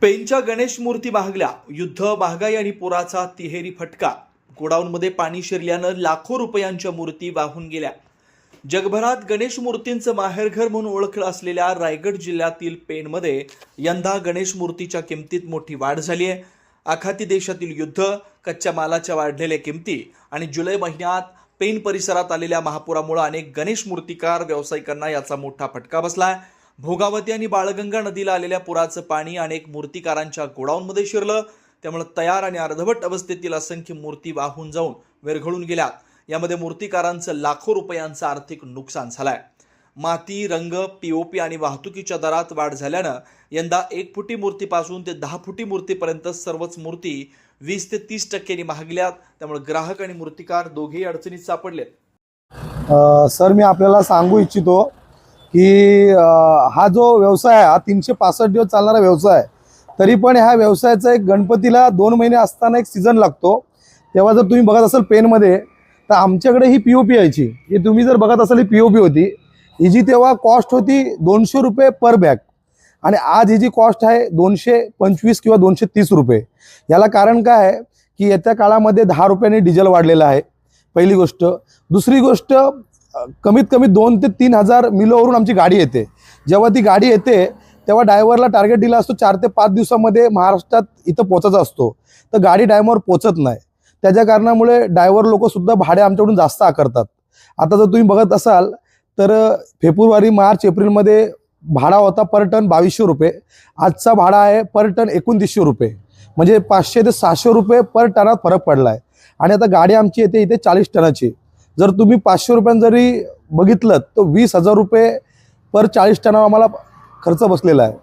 पेनच्या गणेश मूर्ती महागल्या. युद्ध, महागाई आणि पुराचा तिहेरी फटका. गोडाऊनमध्ये पाणी शिरल्यानं लाखो रुपयांच्या मूर्ती वाहून गेल्या. जगभरात गणेश मूर्तींचं माहेरघर म्हणून ओळखलं असलेल्या रायगड जिल्ह्यातील पेणमध्ये यंदा गणेश मूर्तीच्या किमतीत मोठी वाढ झाली आहे. आखाती देशातील युद्ध, कच्च्या मालाच्या वाढलेल्या किमती आणि जुलै महिन्यात पेण परिसरात आलेल्या महापुरामुळे अनेक गणेश मूर्तिकार व्यावसायिकांना याचा मोठा फटका बसलाय. भोगावती आणि बाळगंगा नदीला आलेल्या पुराचं पाणी अनेक मूर्तिकारांच्या गोडाऊनमध्ये शिरलं. त्यामुळे तयार आणि अर्धवट अवस्थेतील असंख्य मूर्ती वाहून जाऊन विरघळून गेल्या. यामध्ये मूर्तिकारांचं लाखो रुपयांचं आर्थिक नुकसान झालंय. माती, रंग, पीओपी आणि वाहतुकीच्या दरात वाढ झाल्यानं यंदा 1 फुटी मूर्तीपासून ते 10 फुटी मूर्तीपर्यंत सर्वच मूर्ती 20 ते 30% महागल्यात. त्यामुळे ग्राहक आणि मूर्तिकार दोघेही अडचणीत सापडलेत. सर, मी आपल्याला सांगू इच्छितो की हा जो व्यवसाय आहे हा 365 दिवस चालणारा व्यवसाय आहे. तरी पण ह्या व्यवसायाचा एक गणपतीला 2 महिने असताना एक सीझन लागतो. तेव्हा जर तुम्ही बघत असाल पेनमध्ये तर आमच्याकडे ही पीओपी यायची. ही तुम्ही जर बघत असाल ही पीओपी होती. ही जी तेव्हा कॉस्ट होती 200 रुपये पर बॅग आणि आज ही जी कॉस्ट आहे 225 किंवा 230 रुपये. याला कारण काय आहे की येत्या काळामध्ये 10 रुपयांनी डिझेल वाढलेलं आहे, पहिली गोष्ट. दुसरी गोष्ट, कमीत कमी 2 ते 3 हजार मिलोवरून आमची गाडी येते. जेव्हा ती गाडी येते तेव्हा ड्रायव्हरला टार्गेट दिला असतो 4 ते 5 दिवसामध्ये महाराष्ट्रात इथं पोचायचा असतो. तर गाडी टायमावर पोचत नाही. त्याच्या कारणामुळे ड्रायव्हर लोकसुद्धा भाडे आमच्याकडून जास्त आकारतात. आता जर तुम्ही बघत असाल तर फेब्रुवारी, मार्च, एप्रिलमध्ये भाडा होता पर टन 2200 रुपये. आजचा भाडा आहे पर टन 2900 रुपये. म्हणजे 500 ते 600 रुपये पर टनात फरक पडला आहे. आणि आता गाडी आमची येते इथे 40 टनाची. जर तुम्ही 500 रुपयांनी जरी बघितलं तर 20,000 रुपये पर 40 टनावर आम्हाला खर्च बसलेला आहे.